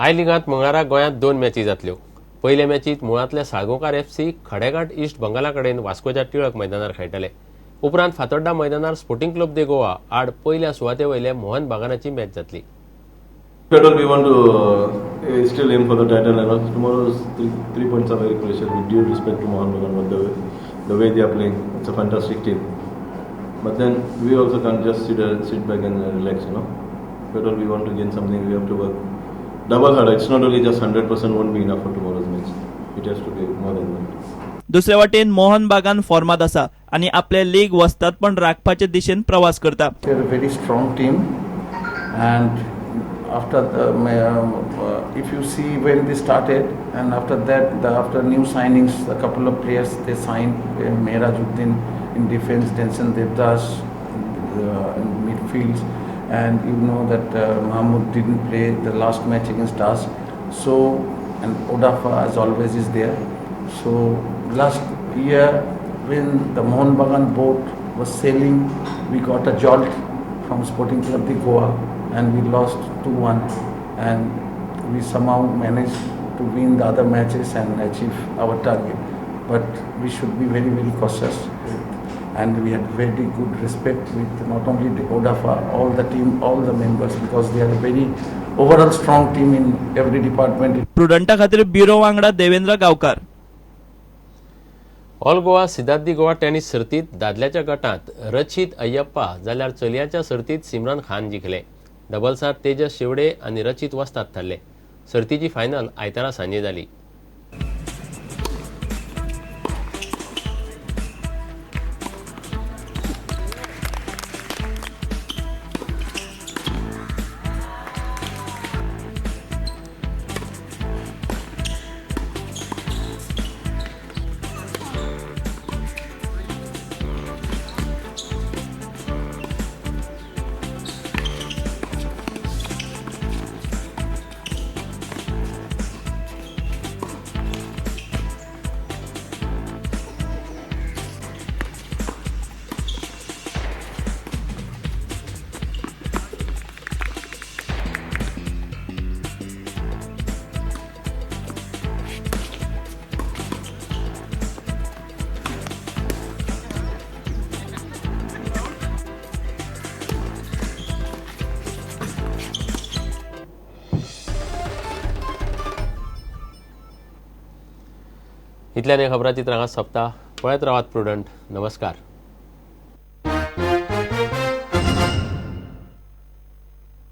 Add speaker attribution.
Speaker 1: आय लिगांत मंगळारा गोंयांत 2 मॅची जातल्यो। पयले मॅचीत मुळांतले साळगांवकार एफसी खडेघाट ईस्ट बंगाला कडेन वास्कोच्या टिळक मैदानार खेळटले। उपरांत फातोड्डा मैदानार स्पोर्टिंग क्लब दे गोवा आड पयल्या सुवाते वयले मोहन बागानाची मॅच जातली।
Speaker 2: We want to still aim for the title, and tomorrow's 3 points are very crucial. With due respect to Mohan Bagan, but the way they are playing, it's a fantastic team. But then we also can't just sit back and relax, But we want to gain something, we have to work double hard. It's not only just 100% won't be enough for tomorrow's match. It has to be more than that.
Speaker 3: दुसरे वाटेन मोहन बागान फॉर्मात आसा आणि आपले league वस्ताद पण राखपाचे दिशेन प्रवास करता।
Speaker 4: We are a very strong team, and after if you see when they started, and after that, after new signings, a couple of players they signed, Mehrajuddin in defense, Denson Devdas in midfield, and you know that Mahmoud didn't play the last match against us, so and Odafa as always is there. So last year when the Mohan Bagan boat was sailing, we got a jolt from Sporting Club de Goa and we lost 2-1, and we somehow managed to win the other matches and achieve our target. But we should be very, very cautious, and we had very good respect with not only the Odafa, all the team, all the members, because they are a very overall strong team in every department.
Speaker 3: प्रुडंटा खातीर bureau वांगडा देवेंद्र गांवकार।
Speaker 1: All Goa सिद्धार्थी Goa tennis सर्तीत दादल्याच्या गटात रचित अय्यप्पा जाल्यार चलयांच्या सर्तीत सिमरन खान जिखले। डबल्सात तेजस शेवडे आनी रचित वस्ताद थारले। सर्तीची फायनल आयतारा सांजे जाली। इतल्यान खबरां चित्रांत सोंपता। पळयत रावात प्रुडंट। नमस्कार।